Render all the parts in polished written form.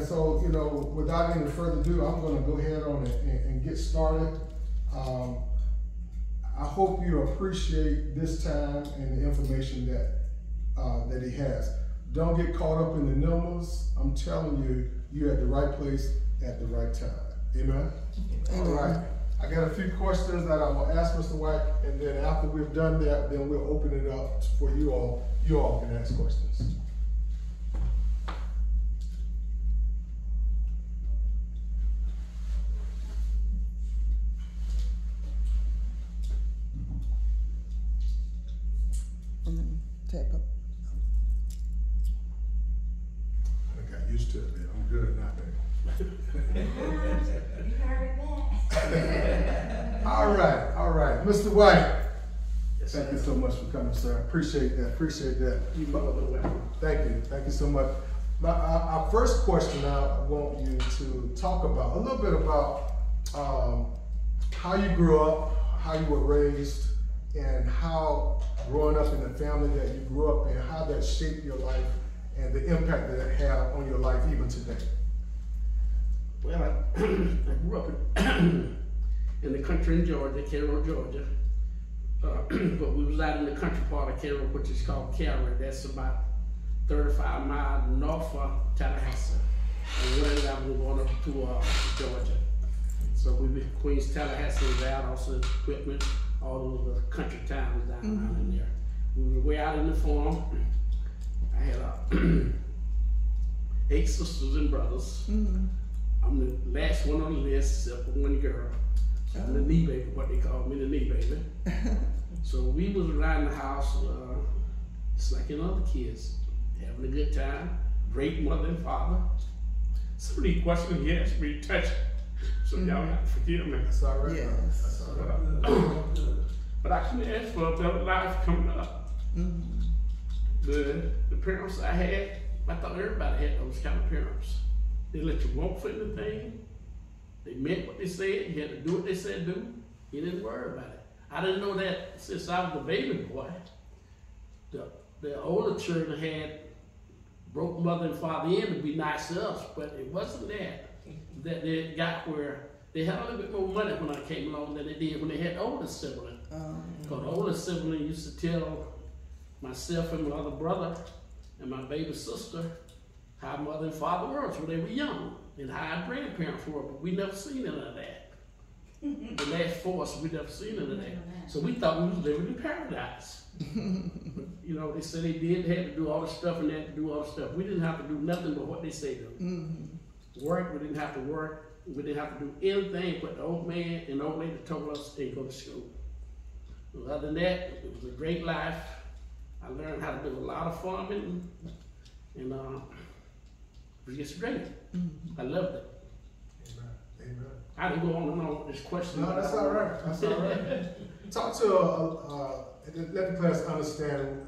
So, you know, without any further ado, I'm going to go ahead on and get started. I hope you appreciate this time and the information that he has. Don't get caught up in the numbers. I'm telling you, you're at the right place at the right time. Amen? All right. I got a few questions that I will ask Mr. White, and then after we've done that, then we'll open it up for you all. You all can ask questions. Tap up. I got used to it, man. I'm good now, baby. You heard that. All right. Mr. White, thank you so much for coming, sir. Appreciate that. You're welcome. Thank you so much. Our first question, I want you to talk about a little bit about how you grew up, how you were raised, and how growing up in the family that you grew up in, how that shaped your life and the impact that it had on your life even today. Well, I grew up in the country in Georgia, Cairo, Georgia. But we was out in the country part of Cairo, which is called Cairo. That's about 35 miles north of Tallahassee. And we ended up going up to Georgia. So we went to Queens, Tallahassee, and also equipment, all of the country towns down around in there. We were way out in the farm. I had 8 sisters and brothers. I'm the last one on the list, except for one girl. I'm the knee baby, what they call me, the knee baby. So we was around the house, just like any other kids, having a good time. Great mother and father. Some of these questions he asked me touch, so y'all got to forgive me. That's all right. Yes. That's all right. But I couldn't ask for a better life coming up. The parents I had, I thought everybody had those kind of parents. They let you walk for anything. They meant what they said. You had to do what they said do. You didn't worry about it. I didn't know that since I was a baby boy. The older children had broke mother and father in to be nice to us, but it wasn't that they got where they had a little bit more money when I came along than they did when they had older siblings. Because the older sibling used to tell myself and my other brother and my baby sister how mother and father were when they were young and how our grandparents were, but we never seen none of that. The last 4 we never seen none of that. So we thought we was living in paradise. You know, they said they had to do all the stuff and they had to do all the stuff. We didn't have to do nothing but what they say do. Work, we didn't have to work. We didn't have to do anything but the old man and the old lady told us to go to school. Well, other than that, it was a great life. I learned how to do a lot of farming and it was just great. I loved it. Amen. I didn't go on and on with this question. No, that's all right. That's all right. Talk to let the class understand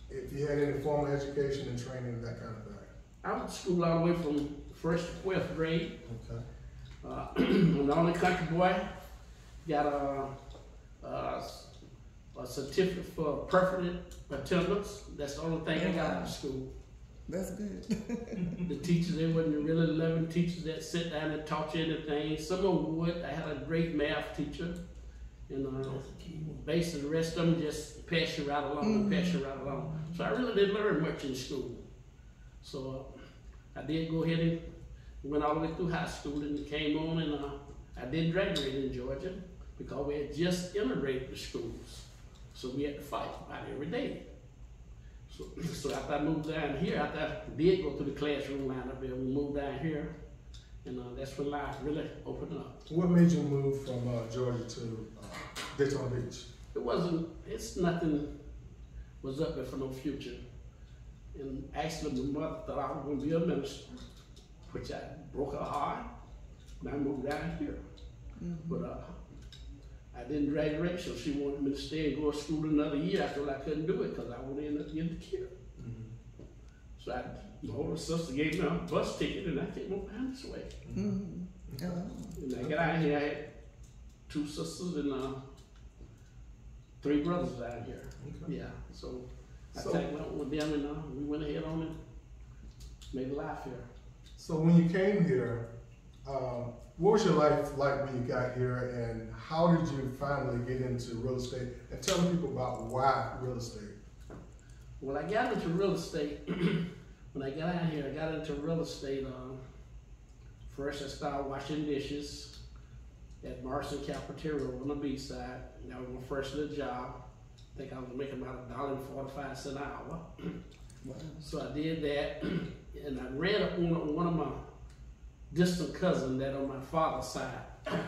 if you had any formal education and training and that kind of thing. I went to school all the way from 1st to 12th grade. Okay. I'm the only country boy. Got a certificate for perfect attendance. That's the only thing I got out of school. That's good. The teachers, they wasn't really loving teachers that sit down and taught you anything. Some of them would. I had a great math teacher. And basically the rest of them just pass you right along and pass you right along. So I really didn't learn much in school. So I did go ahead and went all the way through high school and came on and I did graduate in Georgia because we had just integrated the schools. So we had to fight about every day. So after I moved down here, after I did go through the classroom line up there, we moved down here, and that's when life really opened up. What made you move from Georgia to Daytona Beach? It's nothing was up there for no future. And actually my mother thought I was going to be a minister, which I broke her heart, and I moved down here. But I didn't graduate, so she wanted me to stay and go to school another year. I told her I couldn't do it because I would end up getting killed. So my older sister gave me a bus ticket and I came on down this way. And I got out here, I had 2 sisters and 3 brothers down here. Okay. Yeah, so I tagged along with them and we went ahead on and made a life here. So when you came here, what was your life like when you got here, and how did you finally get into real estate? And tell people about why real estate. Well, I got into real estate, when I got out here, I got into real estate. First I started washing dishes at Morrison Cafeteria on the beach side. That was my first little job. I think I was making about $1.45 an hour. Wow. So I did that, and I ran up on one of my distant cousins that on my father's side.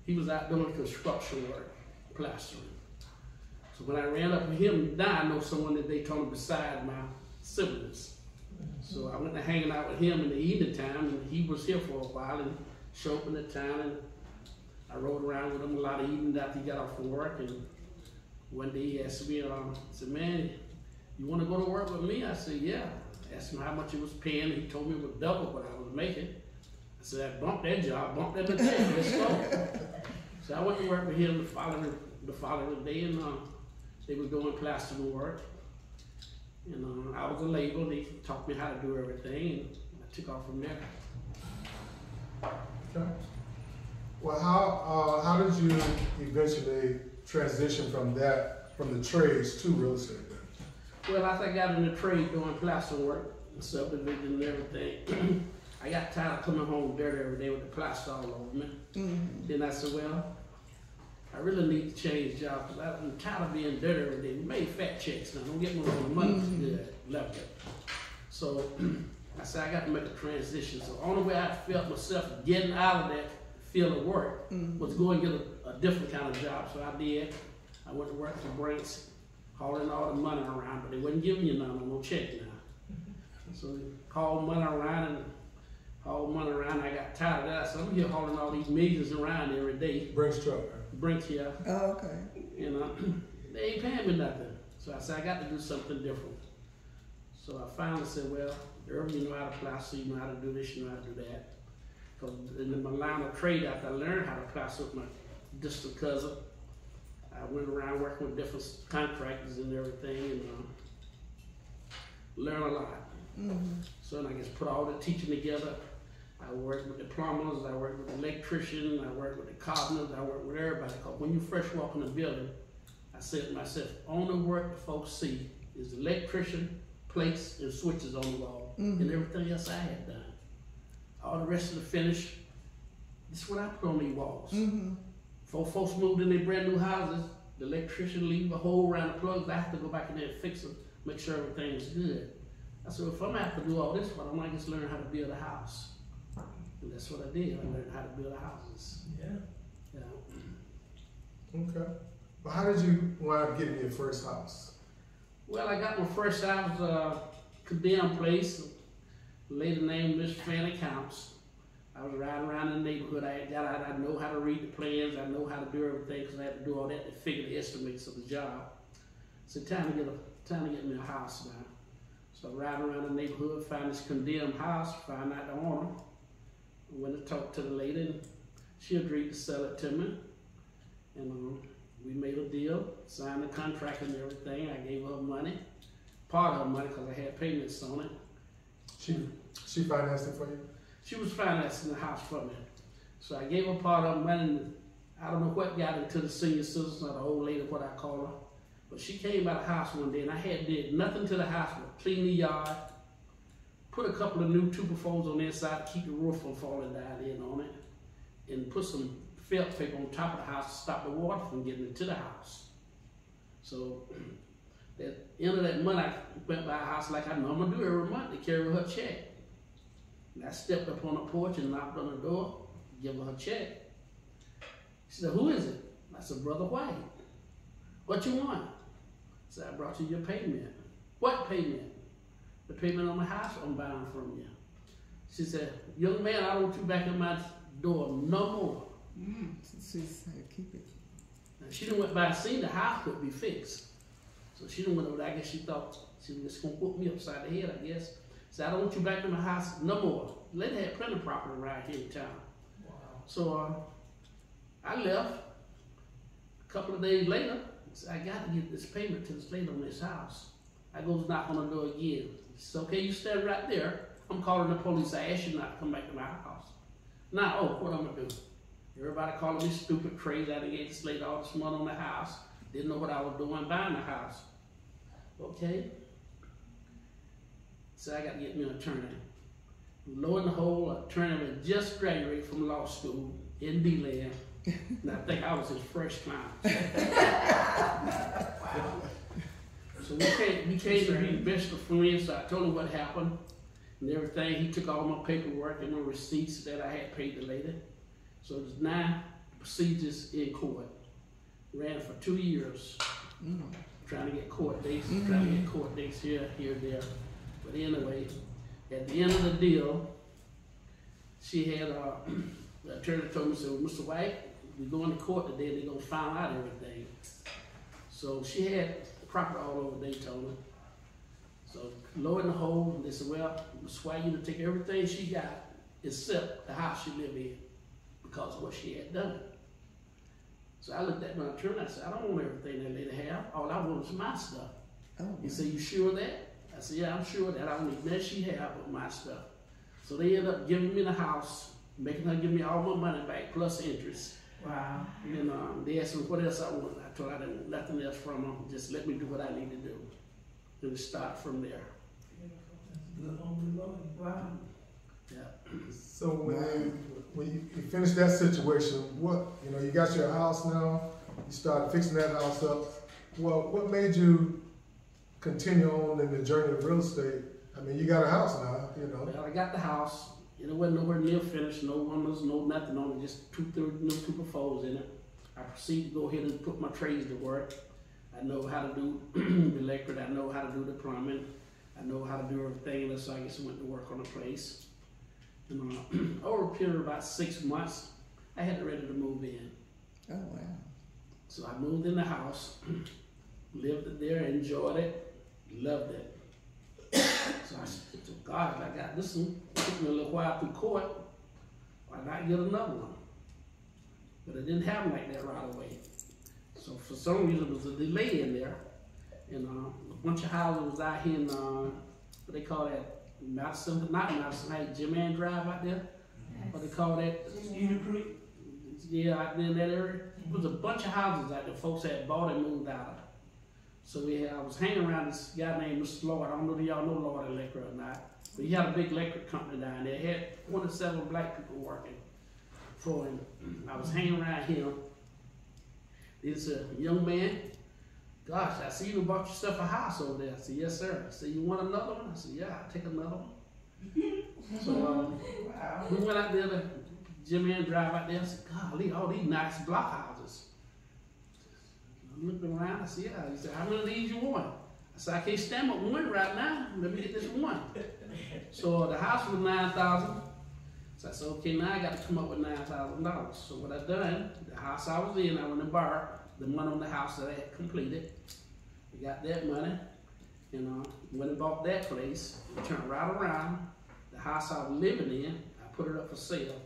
He was out doing construction work, plastering. So when I ran up with him, now I know someone at Daytona beside my siblings. So I went to hanging out with him in the evening time, and he was here for a while and showed up in the town, and I rode around with him a lot of evenings after he got off from work. And one day he asked me, said, man, you want to go to work with me? I said, yeah. I asked him how much he was paying. He told me it was double what I was making. I said, I bumped that job, bumped that day, let's go. So I went to work with him the following day, and they were doing plastering work. And I was a labor. They taught me how to do everything, and I took off from there. Okay. Well, how did you eventually transition from the trades to real estate then? Well, after I got in the trade doing plaster work and subdivision and everything, I got tired of coming home dirty every day with the plaster all over me. Mm-hmm. Then I said, well, I really need to change jobs because I'm tired of being dirty every day. We made fat checks now. Don't get me wrong, the money's good, left it. So I said, I got to make a transition. So the only way I felt myself getting out of that field of work was go and get a different kind of job. So I did. I went to work for Brinks, hauling all the money around, but they wasn't giving you none on no check now. So they hauled money around and hauled money around. I got tired of that. So I'm here hauling all these millions around every day. Brinks truck. Brinks here. Oh, okay. You know, they ain't paying me nothing. So I said, I got to do something different. So I finally said, well, Irvin, you know how to plaster, you know how to do this, you know how to do that. Because in my line of trade, after I learned how to plaster with my distant cousin, I went around working with different contractors and everything, and learned a lot. So then I just put all the teaching together. I worked with the plumbers, I worked with the electricians, I worked with the carpenters, I worked with everybody. Because when you first walk in the building, I said to myself, only work the folks see is the electrician, plates, and switches on the wall, and everything else I had done. All the rest of the finish, this is what I put on these walls. Before folks moved in their brand new houses, the electrician leave a hole around the plugs. I have to go back in there and fix them, make sure everything's good. I said, if I'm gonna have to do all this, why don't I just learn how to build a house? And that's what I did. I learned how to build houses. Yeah. Okay. Well, how did you wind up getting your first house? Well, I got my first house, condemned place. The lady named Miss Fanny Counts. I was riding around in the neighborhood. I got out. I know how to read the plans. I know how to do everything because I had to do all that to figure the estimates of the job. So time to get me a house now. So I ride around the neighborhood, find this condemned house, find out the owner. I went to talk to the lady, and she agreed to sell it to me. And we made a deal, signed the contract and everything. I gave her money, part of her money because I had payments on it. She financed it for you? She was financing the house for me. So I gave her part of her money, and I don't know what got into the senior citizen or the old lady, what I call her. But she came by the house one day, and I did nothing to the house but clean the yard, put a couple of new tuberfoes on the inside to keep the roof from falling down in on it, and put some felt paper on top of the house to stop the water from getting into the house. So at the end of that month, I went by a house like I normally do every month to carry her check. And I stepped up on the porch and knocked on the door, give her check. She said, who is it? I said, Brother White. What you want? I said, I brought you your payment. What payment? The payment on the house I'm buying from you. She said, young man, I don't want you back in my door no more. She said, keep it. And she done went by and seen the house could be fixed. So she done went over there. I guess she thought she was just gonna put me upside the head, I guess. Said, I don't want you back in my house no more. Lady had plenty of property right here in town. Wow. So I left. A couple of days later, I said, I got to get this payment to this lady on this house. I goes knock on the door again. She said, okay, you stand right there. I'm calling the police. I asked you not to come back to my house. Now, oh, what I'm gonna do? Everybody calling me stupid, crazy. I didn't get this lady all this money on the house. Didn't know what I was doing buying the house. Okay. So I got to get me an attorney. Lo and behold, attorney was just graduated from law school in D-Land. And I think I was his first client. So we came to be best of friends. So I told him what happened and everything. He took all my paperwork and my receipts that I had paid the lady. So there's 9 procedures in court. Ran for 2 years, trying to get court dates, here, there. But anyway, at the end of the deal, she had the attorney told me, said, well, Mr. White, we're going to court today, they're going to find out everything. So she had property all over Daytona. So lo and behold, they said, well, Mr. White, you to take everything she got except the house she lived in because of what she had done. So I looked at my attorney, I said, I don't want everything that lady have. All I want is my stuff. Oh, He said, you sure of that? I said, yeah, I'm sure of that. I don't need nothing she have but my stuff. So they ended up giving me the house, making her give me all my money back plus interest. Wow. And they asked me what else I wanted. I told her I didn't want nothing else from them. Just let me do what I need to do. And it started from there. Wow. Yeah. So when you finish that situation, what, you got your house now, you started fixing that house up. Well, what made you continue on in the journey of real estate? I mean, you got a house now, Well, I got the house. It wasn't nowhere near finished, no windows, no nothing on it, just two befores in it. I proceeded to go ahead and put my trades to work. I know how to do the electric, I know how to do the plumbing, I know how to do everything, and so I just went to work on the place. And over a period of about 6 months, I had it ready to move in. oh wow. So I moved in the house, lived there, enjoyed it, loved it. So I said, to God, I got this one. It took me a little while through court. Why not get another one? But it didn't happen like that right away. So for some reason, there was a delay in there. And a bunch of houses was out here in, what they call that, Madison, not Madison, like Jim Ann Drive out there. What they call that? Yeah, out there in that area. There was a bunch of houses out there folks had bought and moved out of. So I was hanging around this guy named Mr. Lloyd. I don't know if y'all know Lloyd Electric or not, but he had a big electric company down there. He had 27 black people working for him. I was hanging around him. He's a young man. Gosh, I see you bought yourself a house over there. I said, yes, sir. I said, you want another one? I said, yeah, I'll take another one. So we went out there to Jimmy and drive out there. I said, golly, all these nice block houses. I'm looking around, I said, yeah. He said, how many of these you want? I said, I can't stand but one right now. Let me get this one. So the house was $9,000. So I said, okay, now I got to come up with $9,000. So what I done, the house I was in, I went and borrowed the money on the house that I had completed. I got that money, and went and bought that place, and turned right around. The house I was living in, I put it up for sale.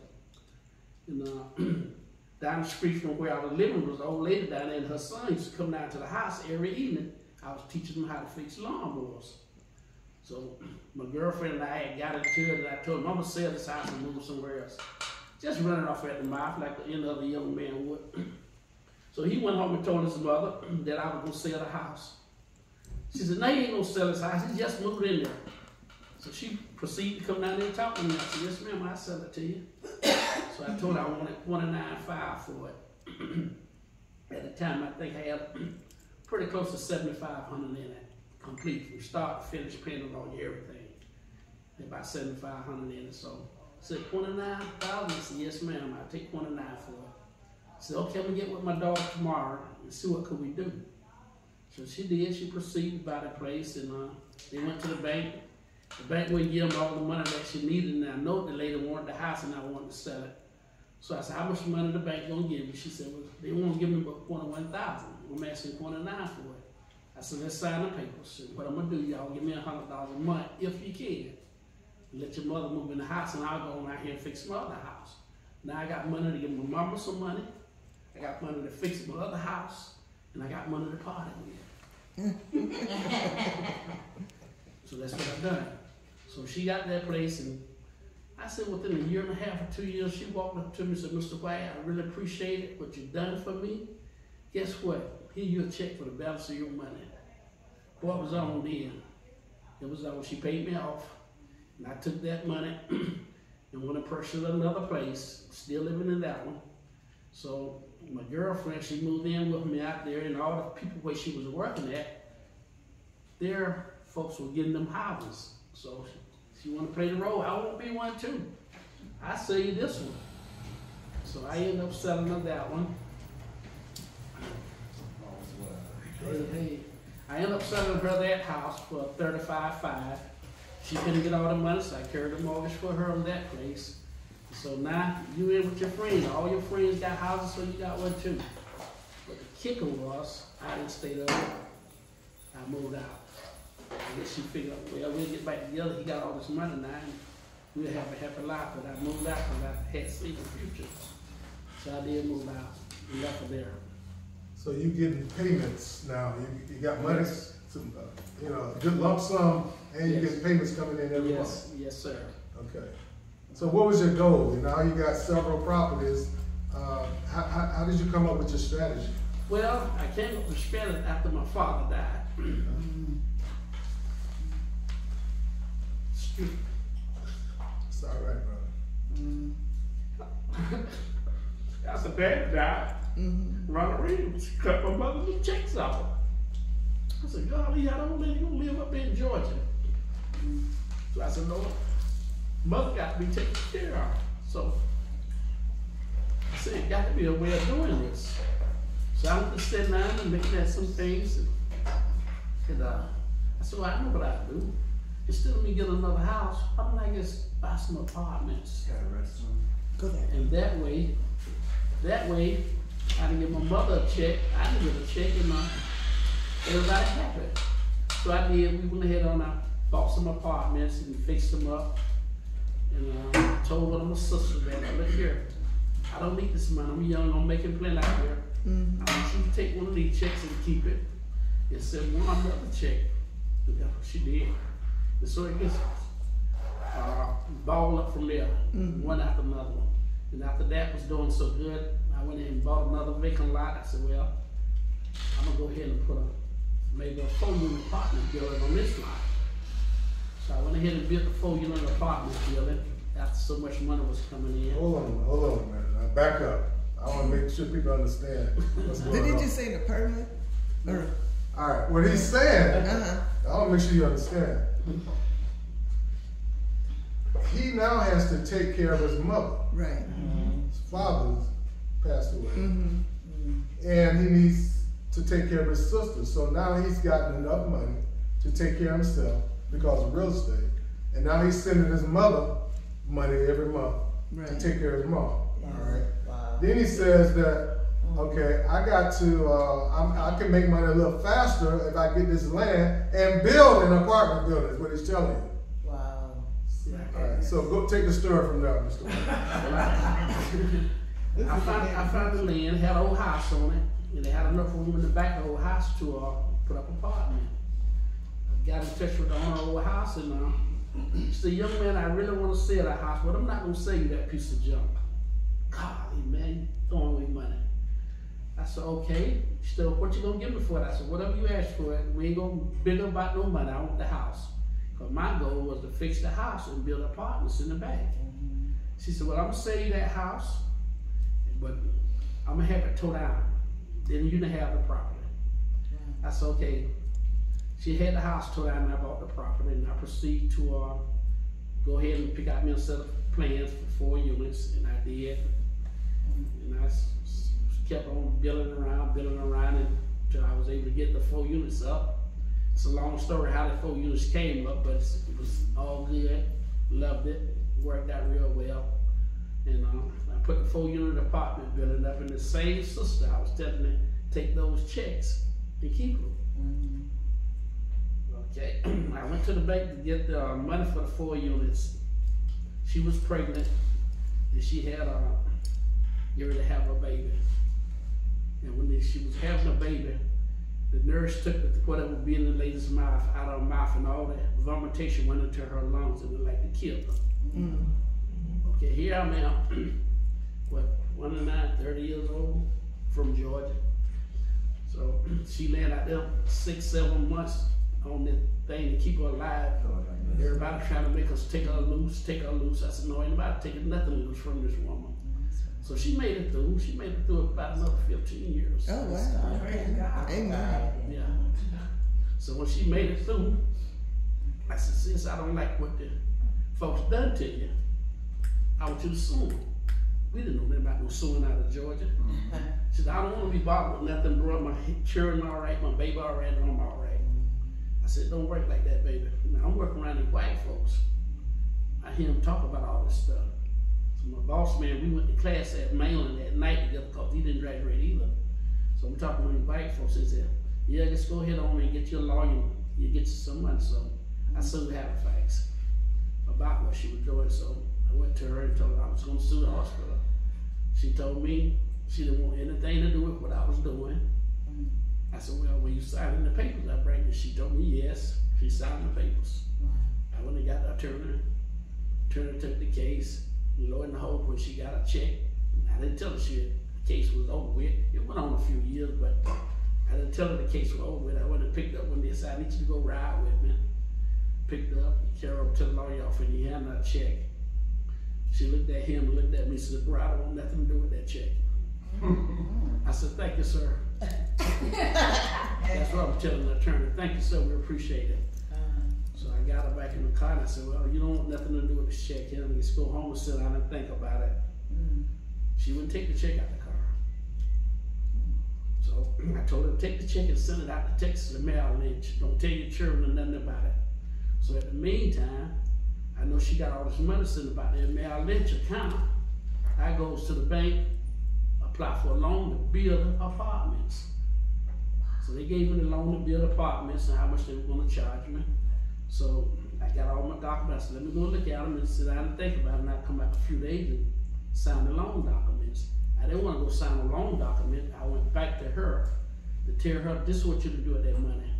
And down the street from where I was living was an old lady down there, and her son used to come down to the house every evening. I was teaching them how to fix lawnmowers. So my girlfriend and I had got into it, and I told them, I'm gonna sell this house and move somewhere else. Just running off at the mouth like any other young man would. So he went home and told his mother that I was gonna sell the house. She said, no, you ain't gonna sell this house, he just moved in there. So she proceeded to come down there and talk to me. I said, yes ma'am, I'll sell it to you. So I told her I wanted $29,500 for it. At the time, I think I had pretty close to $7,500 in it, complete from start to finish, paying on everything. About $7,500 in it. So I said, $29,000? I said, yes ma'am, I'll take $29,000 for it. I said, okay, I'm gonna get with my daughter tomorrow and see what could we do. So she did. She proceeded by the place, and they went to the bank. The bank wouldn't give them all the money that she needed, and I know the lady wanted the house and I wanted to sell it. So I said, how much money the bank gonna give me? She said, well, they won't give me but $21,000. I'm asking $29,000 for it. I said, let's sign the papers. And what I'm gonna do, y'all give me $100 a month if you can. Let your mother move in the house, and I'll go on out here and fix my other house. Now I got money to give my mama some money. I got money to fix my other house, and I got money to party with. So that's what I've done. So she got that place, and I said within a year and a half or 2 years, she walked up to me and said, Mr. White, I really appreciate it, what you've done for me. Guess what? Here you a check for the balance of your money. What was on then? It was on, she paid me off, and I took that money and went and purchased another place, still living in that one. So my girlfriend, she moved in with me out there, and all the people where she was working at, their folks were getting them houses. So she want to play the role. I want to be one too. I sell you this one. So I ended up selling her that one. Hey. I ended up selling her that house for $35,500. She couldn't get all the money, so I carried the mortgage for her on that place. So now you in with your friends. All your friends got houses, so you got one too. But the kicker was, I didn't stay there. I moved out. I guess she figured, well, we'll get back together. He got all this money now, and we'll have a happy life. But I moved out because I had seen the future. So I did move out and left her there. So you getting payments now? You got money, some, you know, a good lump sum, and you get payments coming in every month. Yes, sir. Okay. So what was your goal? You know, you got several properties. How did you come up with your strategy? Well, I came up with strategy after my father died. It's all right, brother. After Dad died, Ronald Reagan cut my mother's checks off. I said, golly, I don't let you live up in Georgia. So I said, Lord, mother got to be taken care of. So I said, it got to be a way of doing this. So I went to sit down and looking at some things. And I said, well, I know what I do. Instead of me getting another house, why don't I just buy some apartments? Got a restaurant. Go there. And that way, I didn't give my mother a check. I didn't get a check, and everybody happy. So I did. We went ahead and I bought some apartments and fixed them up. And told one of my sisters that, look here, I don't need this money. I'm young. I'm making plenty out here. I want you to take one of these checks and keep it. And send one another check. And that's what she did. And so it gets balled up from there, one after another one. And after that was doing so good, I went in and bought another vacant lot. I said, well, I'm gonna go ahead and put maybe a 4-unit apartment building on this lot. So I went ahead and built a 4-unit apartment building after so much money was coming in. Hold on, man. Now back up. I want to make sure people understand what's going on. Did he just say the permit? Or? All right, what he's saying, I want to make sure you understand. He now has to take care of his mother. Right. His father's passed away. And he needs to take care of his sister. So now he's gotten enough money to take care of himself because of real estate. And now he's sending his mother money every month to take care of his mom. All right. Wow. Then he says that, okay, I got to, I can make money a little faster if I get this land and build an apartment building, is what he's telling you. Wow. All right, so go take the story from there, Mr. I found the land, had an old house on it, and they had enough room in the back of the old house to put up an apartment. I got in touch with the owner of the old house, and he said, young man, I really want to sell that house, but I'm not going to sell you that piece of junk. Golly, man, you throwing away money. I said, okay. She said, what you going to give me for it? I said, whatever you ask for it. We ain't going to big about no money. I want the house. Because my goal was to fix the house and build apartments in the back. She said, well, I'm going to sell you that house, but I'm going to have it tore down. Then you can have the property. I said, okay. She had the house tore down, and I bought the property, and I proceeded to go ahead and pick out me a set of plans for 4 units, and I did. And I kept on building around until I was able to get the 4 units up. It's a long story how the 4 units came up, but it was all good. Loved it. Worked out real well. And I put the 4-unit apartment building up, and the same sister I was telling her, take those checks and keep them. Okay, I went to the bank to get the money for the 4 units. She was pregnant, and she had get ready to have a baby. And when she was having a baby, The nurse took whatever was in the lady's mouth, out of her mouth, and all that vomitation went into her lungs, and it like to kill her. Okay, here I am, what, 29, 30 years old, from Georgia. So she laying out there 6, 7 months on this thing to keep her alive. Everybody trying to make us take her loose, take her loose. I said, no, ain't nobody taking nothing loose from this woman. So she made it through. She made it through about another 15 years. Oh, wow. Praise God. Amen. Yeah. So when she made it through, I said, sis, I don't like what the folks done to you. I want you to sue them. We didn't know nothing about no suing out of Georgia. She said, I don't want to be bothered with nothing, bro. My children all right, my baby all right, and I'm all right. I said, don't work like that, baby. Now, I'm working around these white folks. I hear them talk about all this stuff. So my boss man, we went to class at Mainland that night together because he didn't graduate either. So I'm talking to these white folks. He said, yeah, just go ahead on and get your lawyer. You get you some money. So I sued Halifax about what she was doing. So I went to her and told her I was going to sue the hospital. She told me she didn't want anything to do with what I was doing. I said, well, when you signing the papers I bring you? She told me yes. She signed the papers. I went and got the attorney. Attorney took the case. Lo and behold, when she got a check, I didn't tell her the case was over with. It went on a few years, but I didn't tell her the case was over with. I went and picked up when they said, I need you to go ride with me. Picked her up, carried her to the lawyer office, and he handed her a check. She looked at him and looked at me and said, bro, I don't want nothing to do with that check. I said, thank you, sir. That's what I'm telling the attorney. Thank you, sir, we appreciate it. So I got her back in the car and I said, well, you don't want nothing to do with this check. You know, just go home and sit down and think about it. She wouldn't take the check out of the car. So I told her to take the check and send it out to Texas to Merrill Lynch. Don't tell your children nothing about it. So at the meantime, I know she got all this money sitting about there in Merrill Lynch account. I goes to the bank, apply for a loan to build apartments. So they gave me the loan to build apartments and how much they were going to charge me. So I got all my documents. I said, let me go look at them and sit down and think about it. And I come back a few days and sign the loan documents. I didn't want to go sign a loan document. I went back to her to tell her, this is what you to do with that money.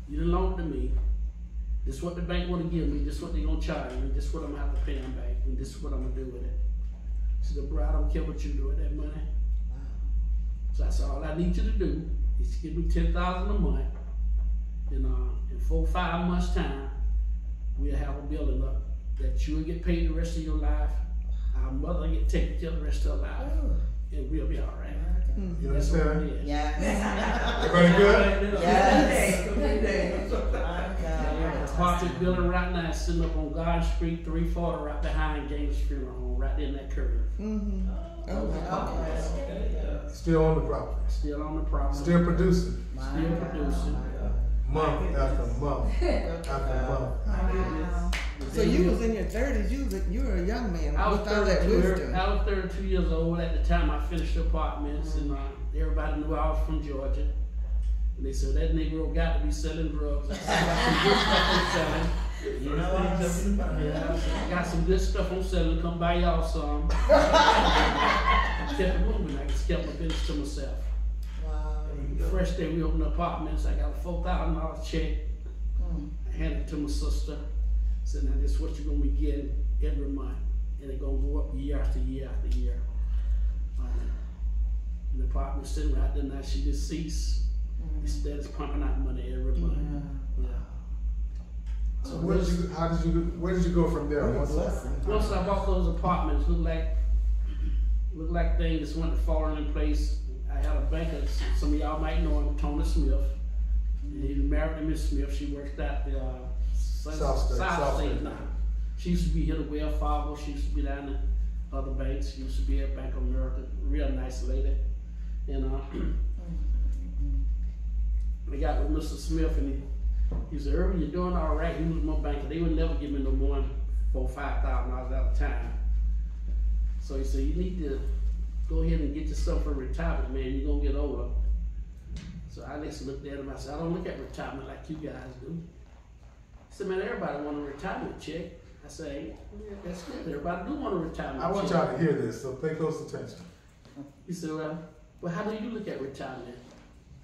You didn't loan it to me. This is what the bank want to give me. This is what they're going to charge me. This is what I'm going to have to pay them back. And this is what I'm going to do with it. She said, bro, I don't care what you do with that money. So I said, all I need you to do is give me $10,000 a month. And in 4 or 5 months' time, we'll have a building up that you'll get paid the rest of your life. Our mother will get taken care of the rest of her life. And we'll be all right. You understand? Yeah. Everybody good? Yes. Apartment building right now is sitting up on Garden Street, 340, right behind James Funeral Home, right in that curve. Oh, wow. Still on the property. Still on the property. Still producing. Still producing. Month after month after month. So you was in your 30s, you were a young man. I was with all that wisdom. 32 years old at the time I finished the apartments, and everybody knew I was from Georgia. And they said, that Negro got to be selling drugs. I said, I got some good stuff I'm selling. You know what I'm talking about? Yeah, I got some good stuff I'm selling. Come buy y'all some. I kept it moving. I just kept my business to myself. Wow. The first day we opened the apartments, I got a $4,000 check. I handed it to my sister. Said, now this is what you're going to be getting every month. And it's going to go up year after year after year. And the apartment sitting right there now, she deceased. Instead, it's pumping out money every month. Yeah. So where did you go from there? Once I bought those apartments, looked like things went to falling in place. I had a banker, some of y'all might know him, Tony Smith. And he married to Miss Smith. She worked at the South State now. She used to be here at Wells Fargo. She used to be down at other banks. She used to be at Bank of America. Real nice lady. And I got with Mr. Smith, and he said, Irvin, you're doing all right. He was my banker. They would never give me no more than $4,000 or $5,000 at a time. So he said, you need to go ahead and get yourself a retirement, man. You're going to get older. So I just looked at him. I said, I don't look at retirement like you guys do. He said, man, everybody want a retirement check. I said, yeah, that's good. Everybody do want a retirement check. I want y'all to hear this, so pay close attention. He said, well, how do you look at retirement?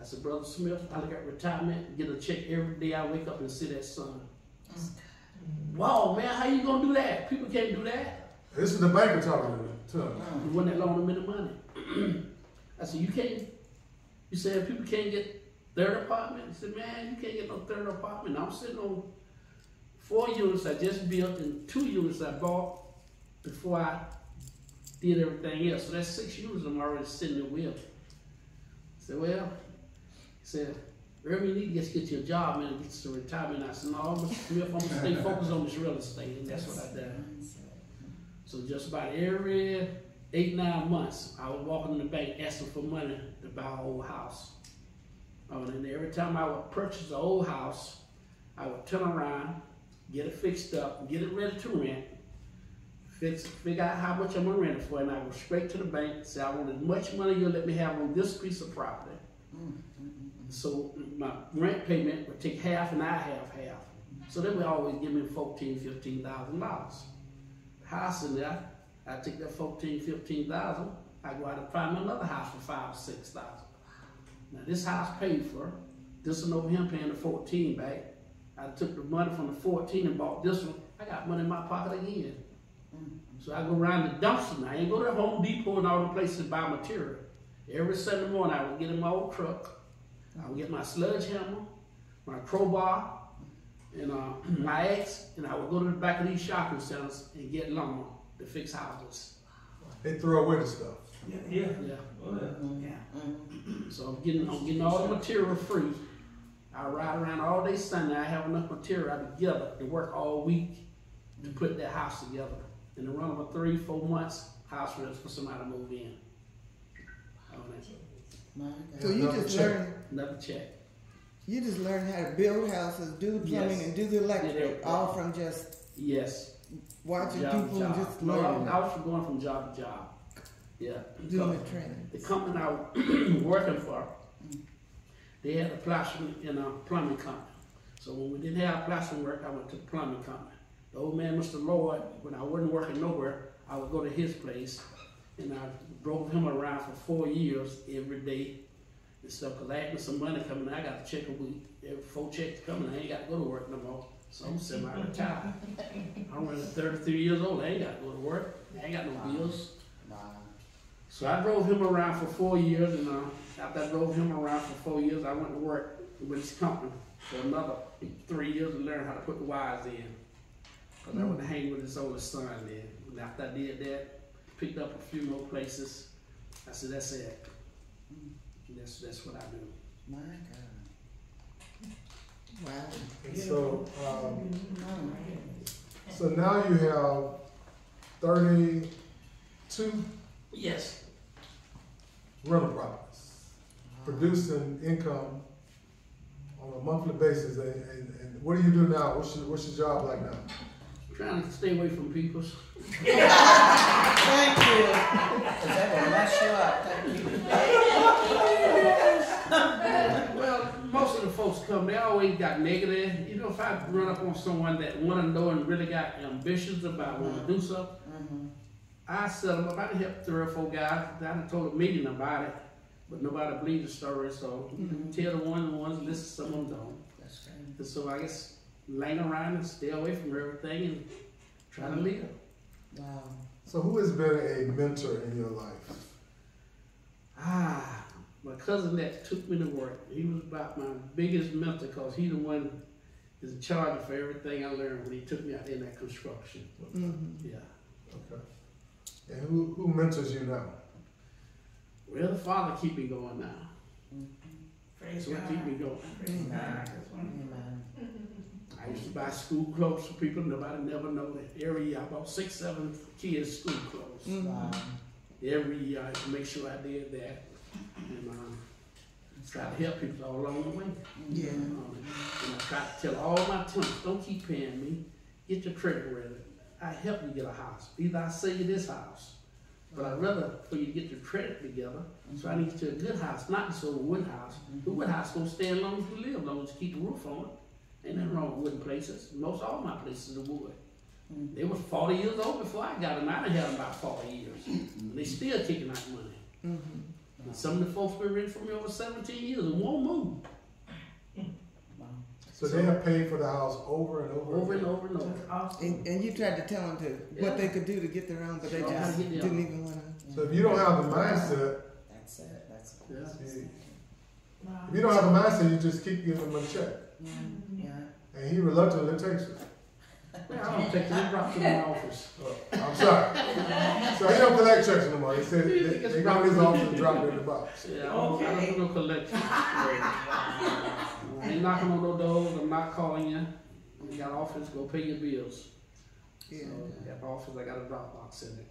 I I said, Brother Smith, I look at retirement, get a check every day I wake up and see that sun. Wow, man, how you gonna do that? People can't do that. This is the banker talking to him. You want that loan a minute money. I said, you can't. You said people can't get third apartment? He said, man, you can't get no third apartment. I'm sitting on 4 units I just built and 2 units I bought before I did everything else. So that's 6 units I'm already sitting there with. I said, well, he said, Irvin, you need to get you a job, man, and get you to retirement. I said, no, Mr. Smith, I'm gonna stay focused on this real estate, and that's what I done. So just about every 8-9 months, I would walk in the bank asking for money to buy an old house. And every time I would purchase an old house, I would turn around, get it fixed up, get it ready to rent, figure out how much I'm gonna rent it for, and I go straight to the bank and say, I want as much money you'll let me have on this piece of property. So my rent payment would take half and I have half. So they would always give me $14,000, $15,000. The house in there, I take that $14,000, $15,000, I go out and find me another house for $5,000 or $6,000. Now this house paid for, this one over here paying the 14 back. I took the money from the 14 and bought this one. I got money in my pocket again. So I go around the dumpster now. I ain't go to Home Depot and all the places to buy material. Every Sunday morning I would get in my old truck. I would get my sledgehammer, my crowbar, and my axe, and I would go to the back of these shopping centers and get lumber to fix houses. They throw away the stuff. Yeah. So I'm getting all the material free. I ride around all day Sunday. I have enough material together to work all week to put that house together. In the run of 3-4 months, house ready for somebody to move in. So you just learn. Another check. You just learn how to build houses, do the plumbing, and do the electric, all from just watching people and just learning. I was going from job to job. Yeah. Doing the training. The company I was working for, they had a plastering and a plumbing company. So when we didn't have plastering work, I went to the plumbing company. The old man, Mr. Lloyd, when I wasn't working nowhere, I would go to his place and I drove him around for 4 years every day and stuff. Cause I had some money coming, I got a check a week. Every 4 checks coming, I ain't got to go to work no more. So I'm semi-retired. I'm running 33 years old, I ain't got to go to work. I ain't got no bills. So I drove him around for 4 years, and after I drove him around for 4 years, I went to work with his company for another 3 years to learn how to put the wires in. Because I went to hang with his oldest son then. And after I did that, picked up a few more places, I said, that's it. That's what I do. My God. Wow. And so now you have 32 Yes. rental properties, producing income on a monthly basis. And what do you do now? What's your job like now? Trying to stay away from people. Thank you. That will mess you up. Thank you. Well, most of the folks come, they always got negative. You know, if I run up on someone that want to know and really got ambitions about want to do something, I set them up. I done helped 3 or 4 guys. I done told a million about it, but nobody believes the story. So tell the ones, listen, some of them don't. That's right. And so I guess laying around and stay away from everything and try to live. Wow. So who has been a mentor in your life? My cousin that took me to work, he was about my biggest mentor because he the one is in charge for everything I learned when he took me out in that construction. Yeah. Okay. And who mentors you now? Well, the Father keep me going now. That's what keep me going. Amen. I used to buy school clothes for people. Nobody never know that. Every year I bought 6-7 kids school clothes. Wow. Every year I had to make sure I did that. And try to help people all along the way. Yeah. And I try to tell all my tenants, don't keep paying me. Get your credit ready. I help you get a house. Either I sell you this house, but I'd rather for you to get your credit together. So I need you to a good house, not just a wood house. The wood house gonna stay as long as you live, as long as you keep the roof on it. Ain't nothing wrong with wooden places. Most all my places are wood. They was 40 years old before I got them. I done had them about 40 years. And they still kicking out money. And some of the folks been renting from me over 17 years and won't move. So they have paid for the house over and over. Over and over and over. And you tried to tell them what they could do to get their own, but they just didn't even want to. So if you don't have the mindset, That's it. That's it. Yeah. if you don't have a mindset, you just keep giving him a check. Yeah. And he reluctantly takes it. I don't take it. He drops it in my office. I'm sorry. So he don't collect checks no more. He said they go to his office and drop it in the box. Yeah, I don't do no collection. I ain't knocking on no doors. I'm not calling you. You got office, go pay your bills. Yeah. So, at the office, I got a drop box in it.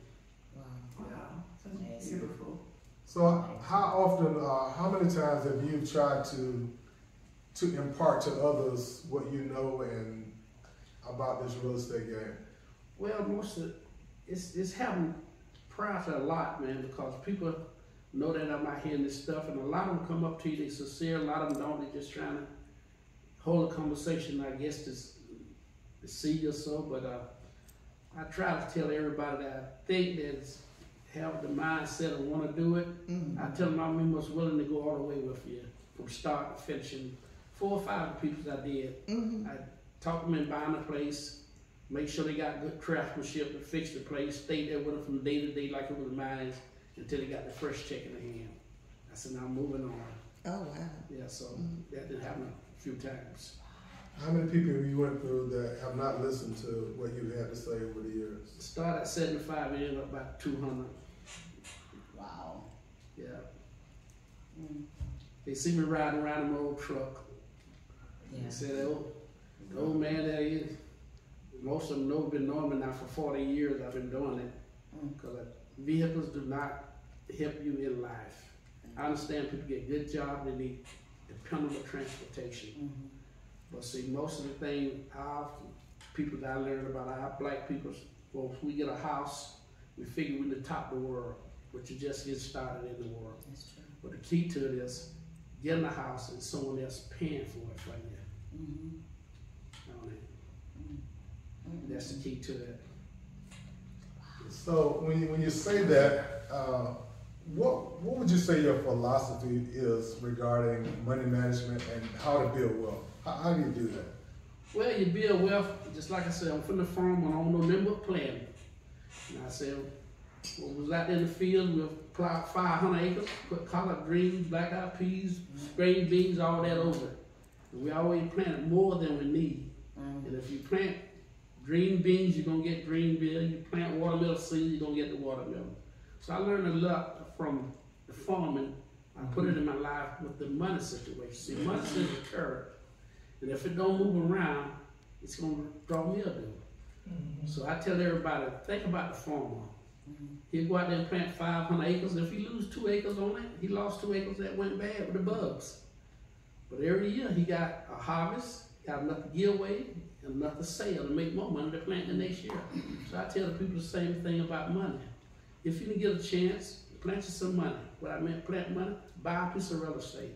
Wow. That's beautiful. So how often, how many times have you tried to impart to others what you know and about this real estate game? Well, most of it's happened prior to a lot, man, because people know that I'm out here in this stuff, and a lot of them come up to you, they sincere, a lot of them don't, they're just trying to hold a conversation, I guess, to see you or so, but I try to tell everybody that I think that have the mindset of want to do it. I tell them I'm most willing to go all the way with you, from start to finishing. 4 or 5 people I did. I talk them in buying a place, make sure they got good craftsmanship to fix the place, stay there with them from day to day like it was mine until they got the first check in their hand. I said, now I'm moving on. Oh, wow. Yeah, so that did happen a few times. How many people you went through that have not listened to what you had to say over the years? Started at 75 and ended up about 200. Wow. Yeah. They see me riding around in my old truck. Yeah. They said, the old man that is, most of them know, been knowing me now for 40 years I've been doing it. Because vehicles do not help you in life. I understand people get good jobs, they need dependable transportation. But see, most of the thing, our people that I learned about, our black people, well, if we get a house, we figure we're the top of the world, but you just get started in the world. That's true. But the key to it is getting a house and someone else paying for it for you. That's the key to that. So when you say that, what would you say your philosophy is regarding money management and how to build wealth? How do you do that? Well, you build wealth, just like I said, I'm from the farm when I don't know nothing but planting. And I said, when we was out there in the field, we plowed 500 acres, put collard greens, black-eyed peas, spring beans, all that over. And we always planted more than we need. And if you plant green beans, you're gonna get green beans. You plant watermelon seeds, you're gonna get the watermelon. So I learned a lot from the farming. I put it in my life with the money situation. See, money is a curve. And if it don't move around, it's gonna draw mildew. So I tell everybody, think about the farmer. He'll go out there and plant 500 acres. If he lose 2 acres on it, he lost 2 acres that went bad with the bugs. But every year he got a harvest, got enough to give away, and enough to sell to make more money to plant the next year. So I tell the people the same thing about money. If you can get a chance, plant you some money. What I meant plant money, buy a piece of real estate.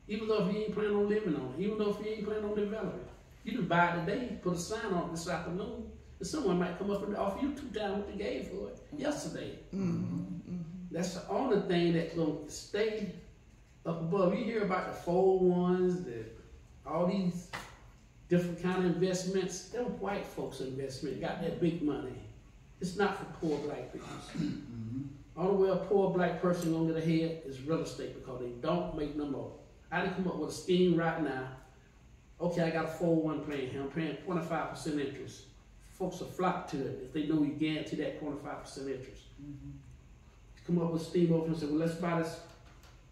Even though if you ain't planning on living on it, even though if you ain't planning on developing it, you can buy it today, put a sign on it this afternoon, and someone might come up and offer you 2 times what they gave for it yesterday. That's the only thing that's gonna stay up above. You hear about the 401s, all these different kind of investments. Them white folks' investment got that big money. It's not for poor black people. Only way a poor black person gonna get ahead is real estate because they don't make no more. I done come up with a scheme right now. Okay, I got a 401 plan here. I'm paying 25% interest. Folks will flock to it if they know you guarantee that 25% interest. Come up with a scheme over and say, well, let's buy this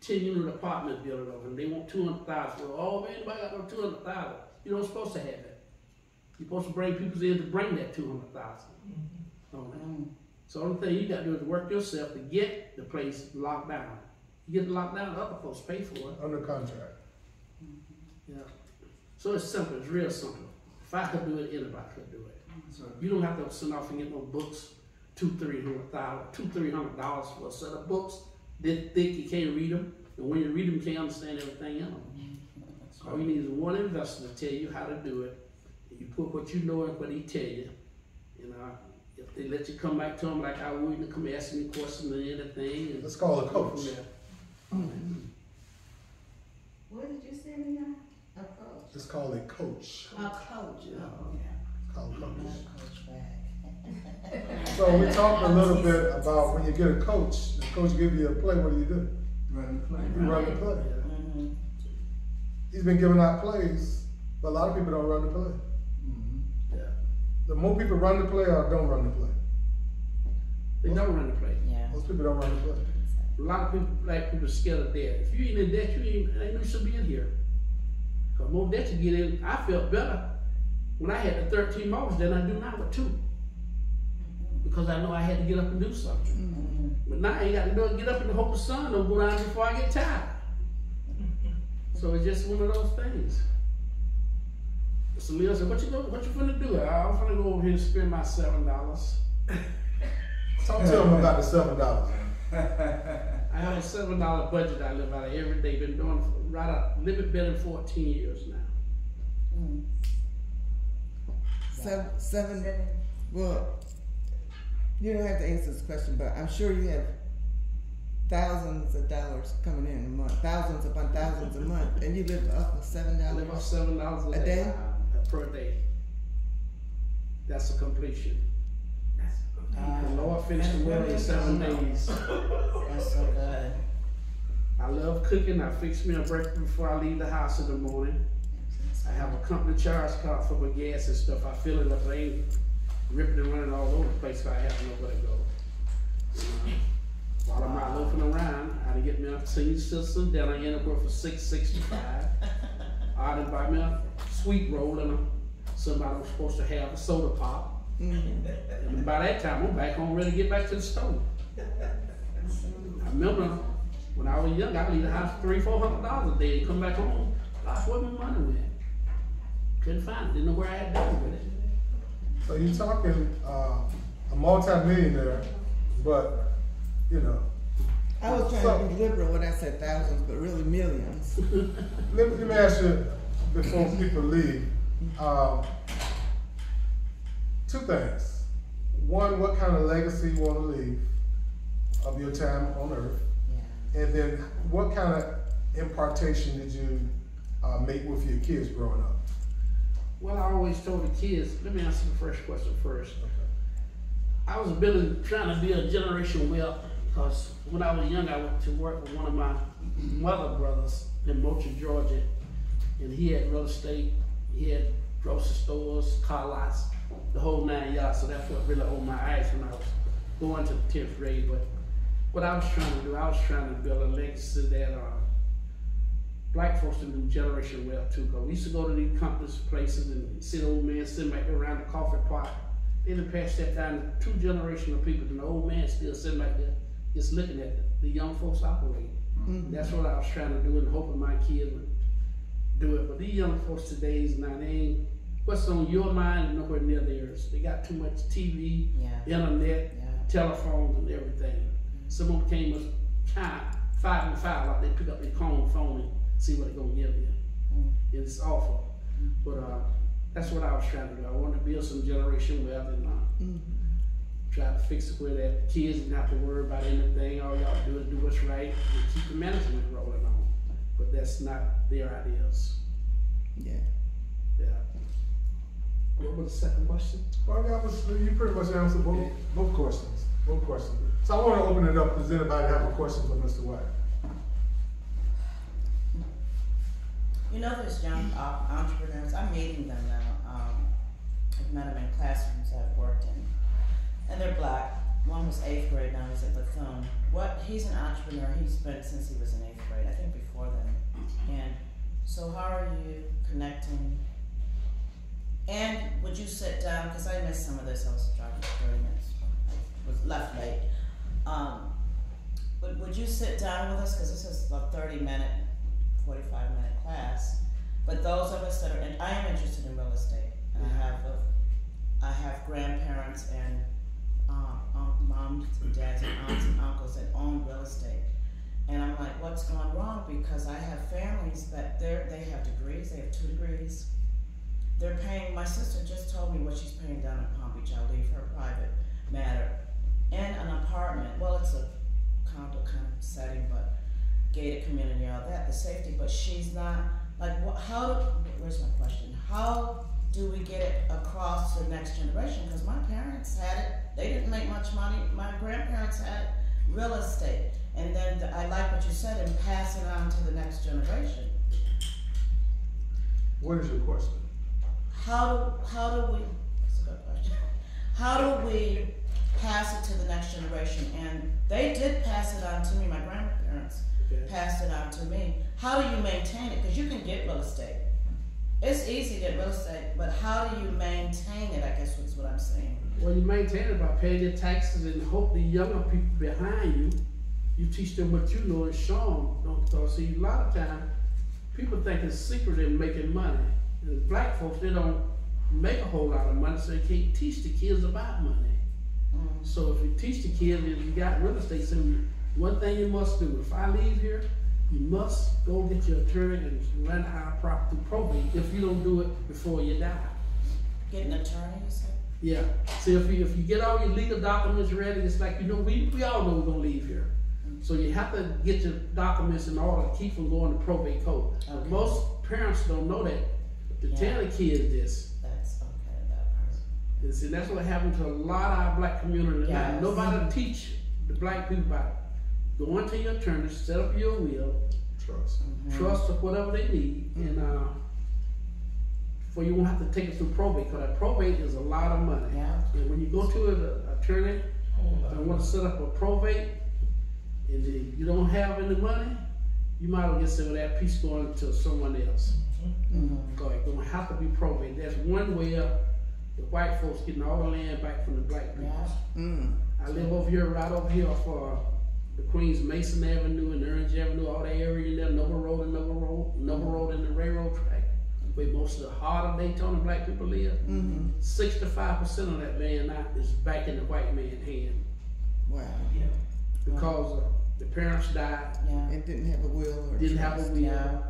10-unit apartment building over, and they want $200,000. Well, oh man, anybody got no $200,000? You're not supposed to have that. You're supposed to bring people in to bring that $200,000. So the only thing you got to do is work yourself to get the place locked down. You get it locked down, other folks pay for it. Under contract. Yeah. So it's simple. It's real simple. If I could do it, anybody could do it. So you don't have to send off and get no books, $200-$300 for a set of books. They're thick, you can't read them. And when you read them, you can't understand everything in them. All you need is one investor to tell you how to do it. And you put what you know in what he tell you. If they let you come back to them like I would, and come ask me questions or anything. Let's call it a coach. What did you say now? A coach. It's called a coach. A coach. Yeah. Oh, yeah. It's called a coach. Not a coach bag. So we talked a little bit about when you get a coach, the coach gives you a play, what do you do? Run the play. You run the play. Mm-hmm. He's been giving out plays, but a lot of people don't run the play. Mm-hmm. Yeah. The more people run the play or don't run the play. They don't run the play. Yeah. Most people don't run the play. A lot of people, black people, are scared of debt. If you ain't in debt, ain't no should be in here. Cause more debt you get in, I felt better when I had the 13 mortgage than I do now with 2. Because I know I had to get up and do something. Mm-hmm. But now I ain't got to do it, get up and hope the sun don't go down before I get tired. So it's just one of those things. So Leah said, what you finna do? I'm finna go over here and spend my $7. Talk to him about the $7. I have a $7 budget I live out of every day. Been doing right a little bit better than 14 years now. Mm. Seven. Well, you don't have to answer this question, but I'm sure you have thousands of dollars coming in a month, thousands upon thousands a month, and you live off of $7. I live off $7 a day? Per day. That's a completion. The Lord finished the will in 7 days. That's so good. I love cooking. I fix me a breakfast before I leave the house in the morning. I have a company charge card for my gas and stuff. I fill it up. I ain't ripping and running all over the place so I have nowhere to go. While I'm out loafing around, I get me a senior citizen dinner in it for $6.65. I done buy me a sweet roll and somebody was supposed to have a soda pop. And by that time, I'm back home ready to get back to the store. I remember when I was young, I'd leave the house $300-400 a day and come back home. Lost where my money went. Couldn't find it. Didn't know where I had done with it. So you're talking a multi-millionaire, but you know. I was trying to be liberal when I said thousands, but really millions. Let me ask you before people leave. 2 things. One, what kind of legacy you want to leave of your time on earth? Yeah. And then what kind of impartation did you make with your kids growing up? Well, I always told the kids, let me answer the first question first. I was trying to build generational wealth because when I was young, I went to work with one of my mother brothers in Moultrie, Georgia, and he had real estate, he had grocery stores, car lots, the whole 9 yards. So that's what really opened my eyes when I was going to the 10th grade. But what I was trying to do, I was trying to build a legacy that black folks to do generational wealth too. Because we used to go to these companies, places, and see the old man sitting back there around the coffee pot. They done passed that down to 2 generations of people, and the old man still sitting back there, just looking at the young folks operate. That's what I was trying to do, and hoping my kids would do it. But these young folks today, now they ain't, what's on your mind and nowhere near theirs. They got too much TV, internet, telephones, and everything. Some of them came with 5 and 5, like they pick up their phone and see what they're gonna give you. It's awful. But that's what I was trying to do. I wanted to build some generation wealth and try to fix it where that kids didn't have to worry about anything. All y'all do is do what's right and keep the management rolling on. But that's not their ideas. Yeah. What was the second question? Well, you pretty much answered both questions. So I want to open it up. Does anybody have a question for Mr. White? You know, there's young entrepreneurs. I'm meeting them now. I've met them in classrooms I've worked in, and they're black. One was 8th grade, now he's at Bethune. He's an entrepreneur. He's been since he was in 8th grade, I think before then. And so, how are you connecting? And would you sit down? Because I missed some of this. I was driving 30 minutes. I was left late. Would you sit down with us? Because this is a 30-minute, 45-minute class. But those of us that are, and I am interested in real estate. And I have grandparents and moms and dads and aunts and uncles that own real estate. And I'm like, what's going wrong? Because I have families that they have degrees. They have 2 degrees. They're paying, my sister just told me what she's paying down in Palm Beach. I'll leave her private matter. And an apartment, well, it's a condo kind of setting, but gated community, all that, the safety, but she's not, like, where's my question? How do we get it across to the next generation? Because my parents had it, they didn't make much money, my grandparents had real estate. And then I like what you said, and pass it on to the next generation. What is your question? How do we, that's a good question. How do we pass it to the next generation? And they did pass it on to me, my grandparents passed it on to me. How do you maintain it? Because you can get real estate. It's easy to get real estate, but how do you maintain it, I guess is what I'm saying. Well, you maintain it by paying your taxes and hope the younger people behind you teach them what you know and show them. Because see, a lot of times, people think it's secret in making money. And black folks, they don't make a whole lot of money, so they can't teach the kids about money. So if you teach the kids and you got real estate, so one thing you must do, if I leave here, you must go get your attorney and run our property probate if you don't do it before you die. Get an attorney, you said? Yeah. See, if you get all your legal documents ready, it's like, you know, we all know we're gonna leave here. So you have to get your documents in order to keep from going to probate court. Okay. Most parents don't know that. To tell the kids this. That's okay, that part. And see, that's what happened to a lot of our black community. Yes. Nobody teach the black people about it. Go into your attorney, set up your will, Trust. trust of whatever they need, and for you won't have to take it through probate, because that probate is a lot of money. Yeah. And when you go to an attorney and want to set up a probate, and then you don't have any money, you might as well get some of that piece going to someone else. Because it's going to have to be probate. That's one way of the white folks getting all the land back from the black people. I live over here, right over here for the Queens Mason Avenue and Orange Avenue, all that area in there, Noble Road and Noble Road and the railroad track, where most of the heart of Daytona black people live. 65% of that land now is back in the white man's hand. Wow. Because the parents died, And didn't have a will or didn't have a will.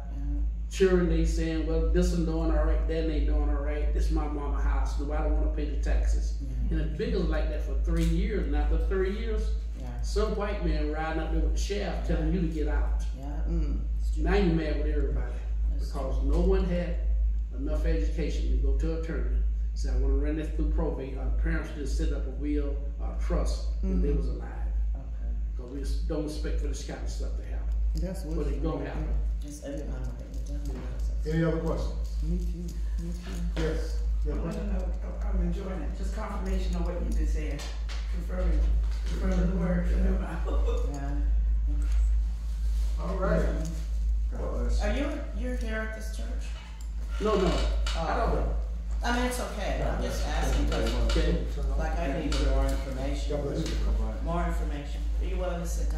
Children, they saying, well, this one doing all right, that ain't doing all right, this my mama's house, nobody want to pay the taxes. And it been like that for 3 years, and after 3 years, some white man riding up there with the shaft telling you to get out. Now you're mad with everybody because no one had enough education to go to an attorney. Say, I want to run this through probate. Our parents just set up a will or trust when they was alive. Because we just don't expect for this kind of stuff to happen. That's what But it gonna happen. Any other questions? Me too. Yes. I Yeah, want to know, I'm enjoying it, just confirmation of what you've been saying, confirming the word from your mouth. all right. You're here at this church? No, I don't know. I mean, it's okay, I'm just asking, because, Okay. like, I need more information. God bless you. More information. Are you willing to sit down?